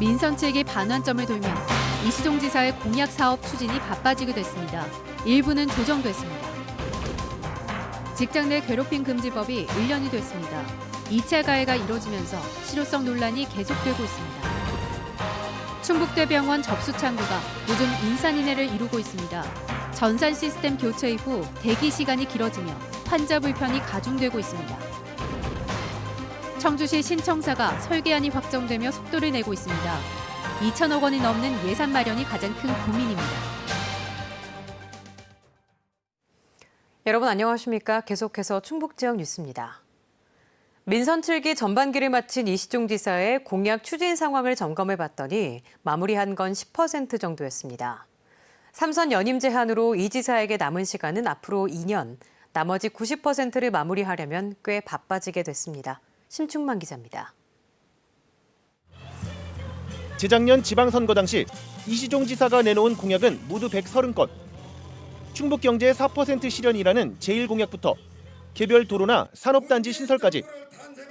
민선 측이 반환점을 돌며 이시종 지사의 공약 사업 추진이 바빠지게 됐습니다. 일부는 조정됐습니다. 직장 내 괴롭힘 금지법이 1년이 됐습니다. 2차 가해가 이뤄지면서 실효성 논란이 계속되고 있습니다. 충북대병원 접수 창구가 요즘 인산인해를 이루고 있습니다. 전산 시스템 교체 이후 대기 시간이 길어지며 환자 불편이 가중되고 있습니다. 청주시 신청사가 설계안이 확정되며 속도를 내고 있습니다. 2천억 원이 넘는 예산 마련이 가장 큰 고민입니다. 여러분 안녕하십니까? 계속해서 충북 지역 뉴스입니다. 민선 7기 전반기를 마친 이시종 지사의 공약 추진 상황을 점검해 봤더니 마무리한 건 10% 정도였습니다. 3선 연임 제한으로 이 지사에게 남은 시간은 앞으로 2년, 나머지 90%를 마무리하려면 꽤 바빠지게 됐습니다. 심충만 기자입니다. 재작년 지방선거 당시 이시종 지사가 내놓은 공약은 모두 130건. 충북경제 4% 실현이라는 제1공약부터 개별 도로나 산업단지 신설까지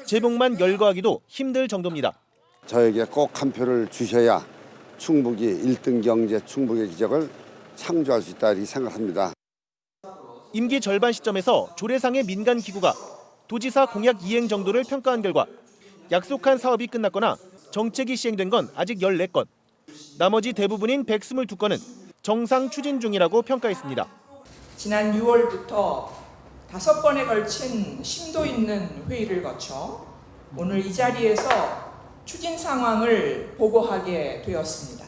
제목만 열거하기도 힘들 정도입니다. 저에게 꼭 한 표를 주셔야 충북이 1등 경제 충북의 기적을 창조할 수 있다 이렇게 생각합니다. 임기 절반 시점에서 조례상의 민간 기구가 도지사 공약 이행 정도를 평가한 결과 약속한 사업이 끝났거나 정책이 시행된 건 아직 14건, 나머지 대부분인 122건은 정상 추진 중이라고 평가했습니다. 지난 6월부터 5번에 걸친 심도 있는 회의를 거쳐 오늘 이 자리에서 추진 상황을 보고하게 되었습니다.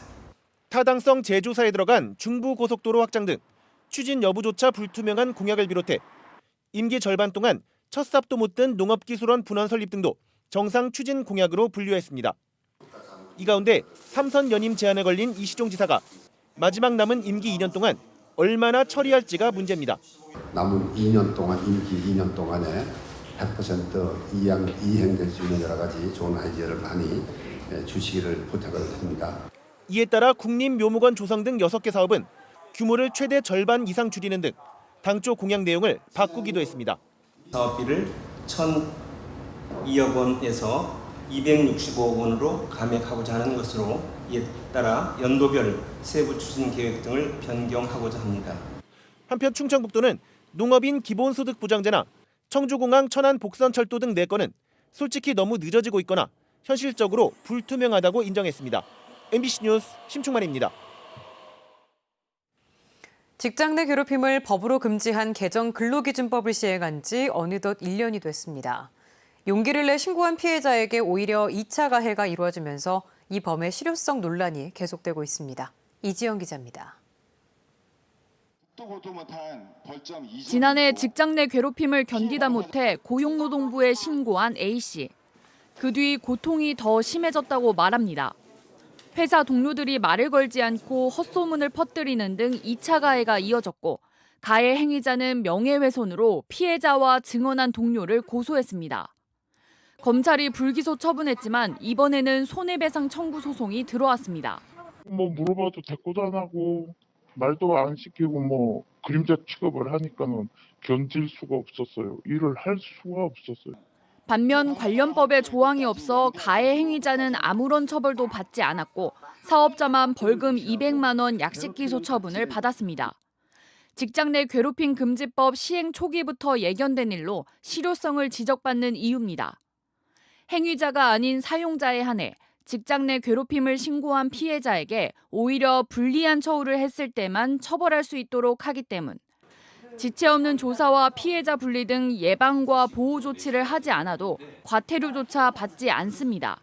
타당성 재조사에 들어간 중부고속도로 확장 등 추진 여부조차 불투명한 공약을 비롯해 임기 절반 동안 첫 삽도 못 든 농업기술원 분원 설립 등도 정상 추진 공약으로 분류했습니다. 이 가운데 3선 연임 제한에 걸린 이시종 지사가 마지막 남은 임기 2년 동안 얼마나 처리할지가 문제입니다. 남은 2년 동안 임기 2년 동안에 100% 이행될 수 있는 여러 가지 좋은 아이디어를 많이 주시기를 부탁을 드립니다. 이에 따라 국립묘목원 조성 등 6개 사업은 규모를 최대 절반 이상 줄이는 등 당초 공약 내용을 바꾸기도 했습니다. 사업비를 1,002억 원에서 265억 원으로 감액하고자 하는 것으로 이에 따라 연도별 세부 추진 계획 등을 변경하고자 합니다. 한편 충청북도는 농업인 기본소득 보장제나 청주공항 천안 복선철도 등 4건은 솔직히 너무 늦어지고 있거나 현실적으로 불투명하다고 인정했습니다. MBC 뉴스 심충만입니다. 직장 내 괴롭힘을 법으로 금지한 개정 근로기준법을 시행한 지 어느덧 1년이 됐습니다. 용기를 내 신고한 피해자에게 오히려 2차 가해가 이루어지면서 이 범의 실효성 논란이 계속되고 있습니다. 이지영 기자입니다. 지난해 직장 내 괴롭힘을 견디다 못해 고용노동부에 신고한 A씨. 그 뒤 고통이 더 심해졌다고 말합니다. 회사 동료들이 말을 걸지 않고 헛소문을 퍼뜨리는 등 2차 가해가 이어졌고 가해 행위자는 명예훼손으로 피해자와 증언한 동료를 고소했습니다. 검찰이 불기소 처분했지만 이번에는 손해배상 청구 소송이 들어왔습니다. 물어봐도 대꾸도 안 하고 말도 안 시키고 그림자 취급을 하니까는 견딜 수가 없었어요. 일을 할 수가 없었어요. 반면 관련법에 조항이 없어 가해 행위자는 아무런 처벌도 받지 않았고 사업자만 벌금 200만 원 약식기소 처분을 받았습니다. 직장 내 괴롭힘 금지법 시행 초기부터 예견된 일로 실효성을 지적받는 이유입니다. 행위자가 아닌 사용자에 한해 직장 내 괴롭힘을 신고한 피해자에게 오히려 불리한 처우를 했을 때만 처벌할 수 있도록 하기 때문. 지체 없는 조사와 피해자 분리 등 예방과 보호 조치를 하지 않아도 과태료조차 받지 않습니다.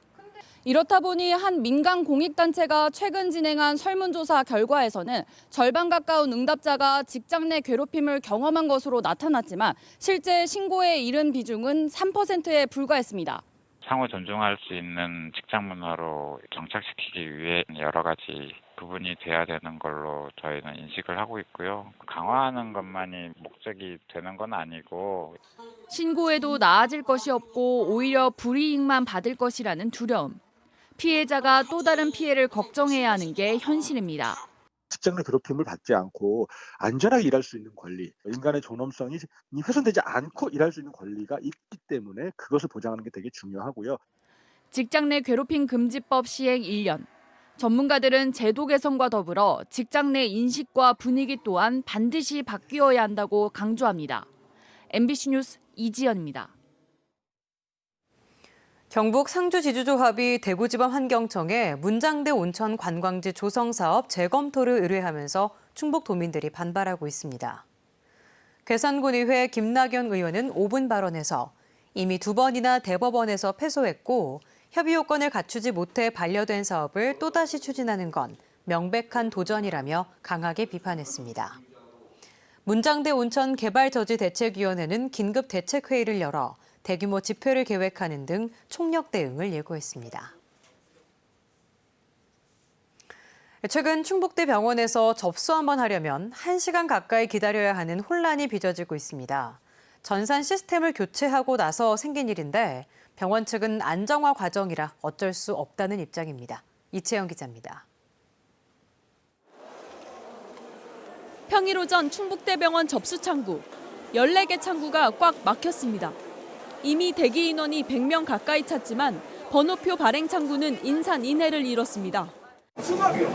이렇다 보니 한 민간 공익단체가 최근 진행한 설문조사 결과에서는 절반 가까운 응답자가 직장 내 괴롭힘을 경험한 것으로 나타났지만 실제 신고에 이른 비중은 3%에 불과했습니다. 상호 존중할 수 있는 직장 문화로 정착시키기 위해 여러 가지 부분이 돼야 되는 걸로 저희는 인식을 하고 있고요. 강화하는 것만이 목적이 되는 건 아니고 신고해도 나아질 것이 없고 오히려 불이익만 받을 것이라는 두려움. 피해자가 또 다른 피해를 걱정해야 하는 게 현실입니다. 직장 내 괴롭힘을 받지 않고 안전하게 일할 수 있는 권리, 인간의 존엄성이 훼손되지 않고 일할 수 있는 권리가 있기 때문에 그것을 보장하는 게 되게 중요하고요. 직장 내 괴롭힘 금지법 시행 1년. 전문가들은 제도 개선과 더불어 직장 내 인식과 분위기 또한 반드시 바뀌어야 한다고 강조합니다. MBC 뉴스 이지연입니다. 경북 상주지주조합이 대구지방 환경청에 문장대 온천 관광지 조성 사업 재검토를 의뢰하면서 충북 도민들이 반발하고 있습니다. 괴산군의회 김낙연 의원은 5분 발언에서 이미 2번이나 대법원에서 패소했고 협의 요건을 갖추지 못해 반려된 사업을 또다시 추진하는 건 명백한 도전이라며 강하게 비판했습니다. 문장대 온천 개발 저지 대책위원회는 긴급 대책회의를 열어 대규모 집회를 계획하는 등 총력 대응을 예고했습니다. 최근 충북대 병원에서 접수 한번 하려면 1시간 가까이 기다려야 하는 혼란이 빚어지고 있습니다. 전산 시스템을 교체하고 나서 생긴 일인데 병원 측은 안정화 과정이라 어쩔 수 없다는 입장입니다. 이채영 기자입니다. 평일 오전 충북대병원 접수 창구. 14개 창구가 꽉 막혔습니다. 이미 대기 인원이 100명 가까이 찼지만 번호표 발행 창구는 인산인해를 이뤘습니다. 수납이요.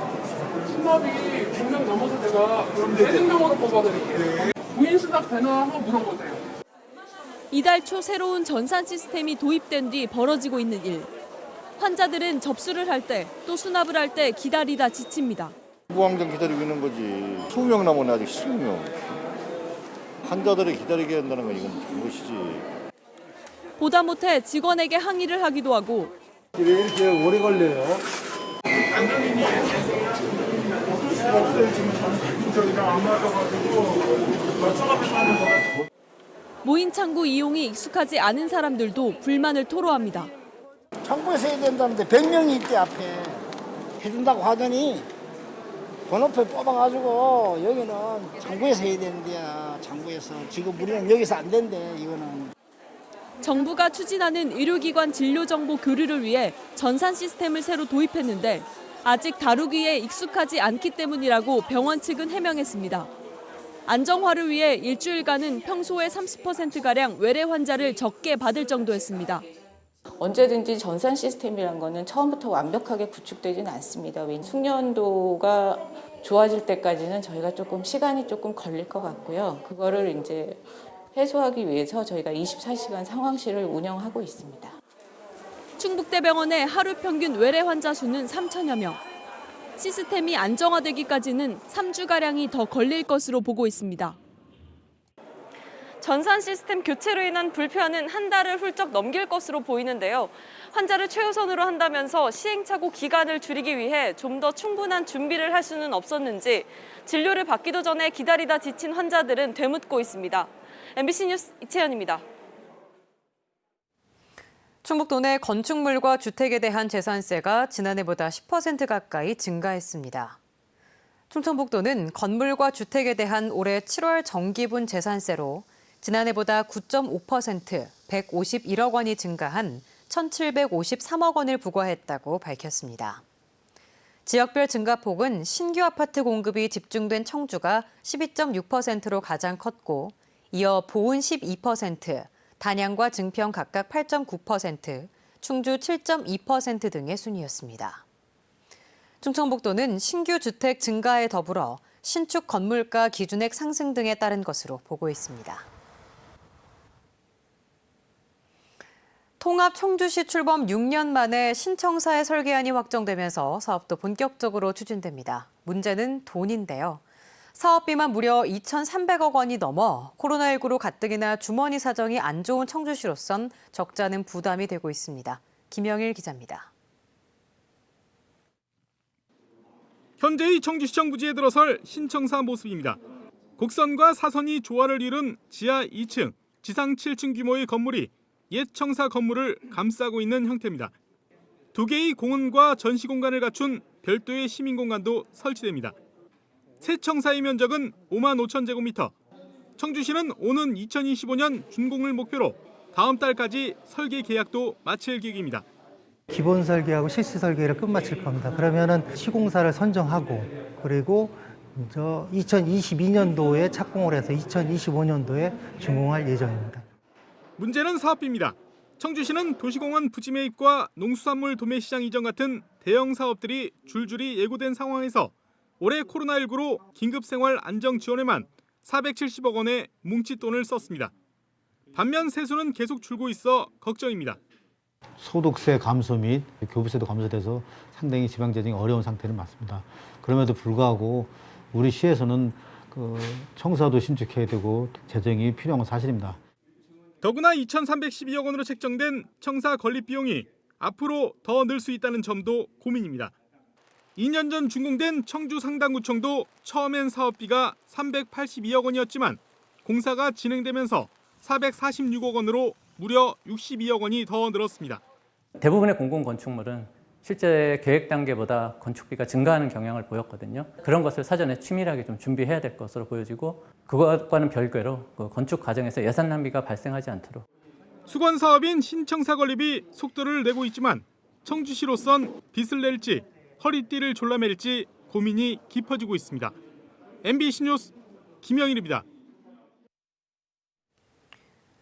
수납이 100명 넘어서 제가 그럼 대생명으로 뽑아드릴게요. 무인 수납 되나 한번 물어보세요. 이달 초 새로운 전산 시스템이 도입된 뒤 벌어지고 있는 일. 환자들은 접수를 할 때 또 수납을 할 때 기다리다 지칩니다. 무한정 기다리고 있는 거지. 20명 남았네 아직 20명. 환자들이 기다리게 한다는 건 이건 잘못이지. 보다 못해 직원에게 항의를 하기도 하고 왜 이렇게 오래 걸려요? 안전인이 어쩔 수가 없어요. 지금 저기랑 안 맞아가지고 맞춰가면서 하는 거라. 무인 창구 이용이 익숙하지 않은 사람들도 불만을 토로합니다. 창구에서 해야 된다는데 100명이 있대 앞에. 해준다고 하더니 번호표 뽑아가지고 여기는 창구에서 해야 되는데야. 창구에서. 지금 우리는 여기서 안 된대 이거는. 정부가 추진하는 의료기관 진료정보 교류를 위해 전산 시스템을 새로 도입했는데 아직 다루기에 익숙하지 않기 때문이라고 병원 측은 해명했습니다. 안정화를 위해 일주일간은 평소의 30%가량 외래 환자를 적게 받을 정도였습니다. 언제든지 전산 시스템이란 거는 처음부터 완벽하게 구축되지는 않습니다. 숙련도가 좋아질 때까지는 저희가 시간이 걸릴 것 같고요. 그거를 이제 해소하기 위해서 저희가 24시간 상황실을 운영하고 있습니다. 충북대병원의 하루 평균 외래 환자 수는 3천여 명. 시스템이 안정화되기까지는 3주가량이 더 걸릴 것으로 보고 있습니다. 전산 시스템 교체로 인한 불편은 한 달을 훌쩍 넘길 것으로 보이는데요. 환자를 최우선으로 한다면서 시행착오 기간을 줄이기 위해 좀 더 충분한 준비를 할 수는 없었는지 진료를 받기도 전에 기다리다 지친 환자들은 되묻고 있습니다. MBC 뉴스 이채연입니다. 충북도 내 건축물과 주택에 대한 재산세가 지난해보다 10% 가까이 증가했습니다. 충청북도는 건물과 주택에 대한 올해 7월 정기분 재산세로 지난해보다 9.5% 151억 원이 증가한 1,753억 원을 부과했다고 밝혔습니다. 지역별 증가폭은 신규 아파트 공급이 집중된 청주가 12.6%로 가장 컸고 이어 보은 12%, 단양과 증평 각각 8.9%, 충주 7.2% 등의 순이었습니다. 충청북도는 신규 주택 증가에 더불어 신축 건물가 기준액 상승 등에 따른 것으로 보고 있습니다. 통합 청주시 출범 6년 만에 신청사의 설계안이 확정되면서 사업도 본격적으로 추진됩니다. 문제는 돈인데요. 사업비만 무려 2,300억 원이 넘어 코로나19로 가뜩이나 주머니 사정이 안 좋은 청주시로선 적자는 부담이 되고 있습니다. 김영일 기자입니다. 현재의 청주시청 부지에 들어설 신청사 모습입니다. 곡선과 사선이 조화를 이룬 지하 2층, 지상 7층 규모의 건물이 옛 청사 건물을 감싸고 있는 형태입니다. 2개의 공원과 전시 공간을 갖춘 별도의 시민 공간도 설치됩니다. 새 청사의 면적은 5만 5천 제곱미터. 청주시는 오는 2025년 준공을 목표로 다음 달까지 설계 계약도 마칠 계획입니다. 기본 설계하고 실시 설계를 끝마칠 겁니다. 그러면은 시공사를 선정하고 그리고 2022년도에 착공을 해서 2025년도에 준공할 예정입니다. 문제는 사업비입니다. 청주시는 도시공원 부지 매입과 농수산물 도매 시장 이전 같은 대형 사업들이 줄줄이 예고된 상황에서 올해 코로나19로 긴급생활 안정 지원에만 470억 원의 뭉칫돈을 썼습니다. 반면 세수는 계속 줄고 있어 걱정입니다. 소득세 감소 및 교부세도 감소돼서 상당히 지방 재정이 어려운 상태는 맞습니다. 그럼에도 불구하고 우리 시에서는 청사도 신축해야 되고 재정이 필요한 건 사실입니다. 더구나 2,312억 원으로 책정된 청사 건립 비용이 앞으로 더 늘 수 있다는 점도 고민입니다. 2년 전 준공된 청주 상당구청도 처음엔 사업비가 382억 원이었지만 공사가 진행되면서 446억 원으로 무려 62억 원이 더 늘었습니다. 대부분의 공공건축물은 실제 계획 단계보다 건축비가 증가하는 경향을 보였거든요. 그런 것을 사전에 치밀하게 좀 준비해야 될 것으로 보여지고 그것과는 별개로 건축 과정에서 예산 낭비가 발생하지 않도록. 수건 사업인 신청사 건립이 속도를 내고 있지만 청주시로선 빚을 낼지 허리띠를 졸라맬지 고민이 깊어지고 있습니다. MBC 뉴스 김영일입니다.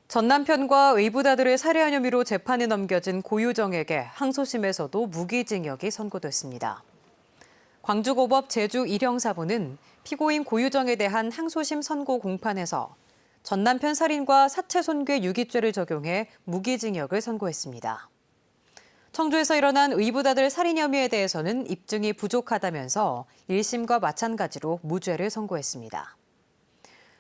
전 남편과 의붓아들을 살해한 혐의로 재판에 넘겨진 고유정에게 항소심에서도 무기징역이 선고됐습니다. 광주고법 제주 1형사부는 피고인 고유정에 대한 항소심 선고 공판에서 전 남편 살인과 사체 손괴 유기죄를 적용해 무기징역을 선고했습니다. 청주에서 일어난 의붓아들 살인 혐의에 대해서는 입증이 부족하다면서 1심과 마찬가지로 무죄를 선고했습니다.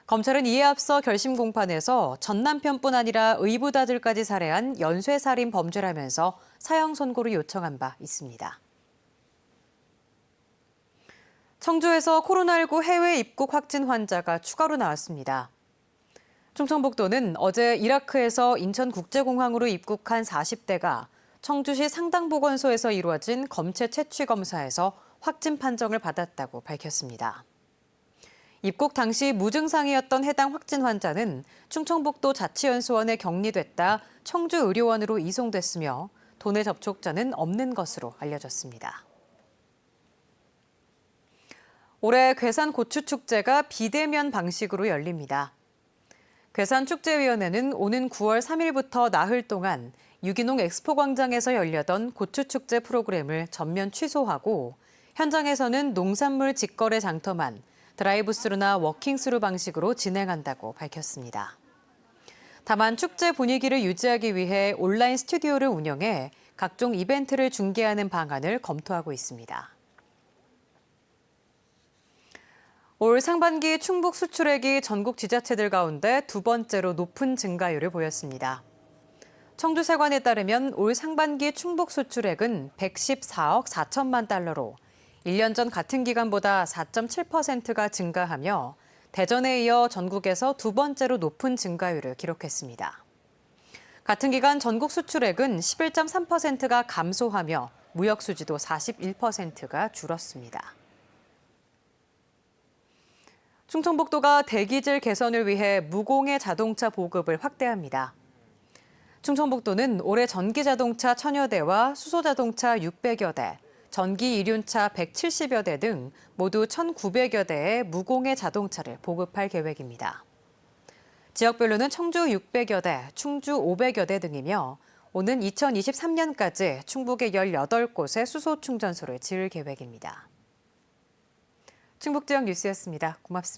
검찰은 이에 앞서 결심 공판에서 전 남편뿐 아니라 의붓아들까지 살해한 연쇄살인 범죄라면서 사형 선고를 요청한 바 있습니다. 청주에서 코로나19 해외 입국 확진 환자가 추가로 나왔습니다. 충청북도는 어제 이라크에서 인천국제공항으로 입국한 40대가 청주시 상당보건소에서 이루어진 검체 채취 검사에서 확진 판정을 받았다고 밝혔습니다. 입국 당시 무증상이었던 해당 확진 환자는 충청북도 자치연수원에 격리됐다 청주의료원으로 이송됐으며 도내 접촉자는 없는 것으로 알려졌습니다. 올해 괴산고추축제가 비대면 방식으로 열립니다. 괴산축제위원회는 오는 9월 3일부터 나흘 동안 유기농 엑스포광장에서 열려던 고추축제 프로그램을 전면 취소하고 현장에서는 농산물 직거래 장터만 드라이브스루나 워킹스루 방식으로 진행한다고 밝혔습니다. 다만 축제 분위기를 유지하기 위해 온라인 스튜디오를 운영해 각종 이벤트를 중계하는 방안을 검토하고 있습니다. 올 상반기 충북 수출액이 전국 지자체들 가운데 두 번째로 높은 증가율을 보였습니다. 청주세관에 따르면 올 상반기 충북 수출액은 114억 4천만 달러로 1년 전 같은 기간보다 4.7%가 증가하며 대전에 이어 전국에서 두 번째로 높은 증가율을 기록했습니다. 같은 기간 전국 수출액은 11.3%가 감소하며 무역 수지도 41%가 줄었습니다. 충청북도가 대기질 개선을 위해 무공해 자동차 보급을 확대합니다. 충청북도는 올해 전기자동차 1000여 대와 수소자동차 600여 대, 전기 이륜차 170여 대 등 모두 1,900여 대의 무공해 자동차를 보급할 계획입니다. 지역별로는 청주 600여 대, 충주 500여 대 등이며 오는 2023년까지 충북의 18곳에 수소 충전소를 지을 계획입니다. 충북지역 뉴스였습니다. 고맙습니다.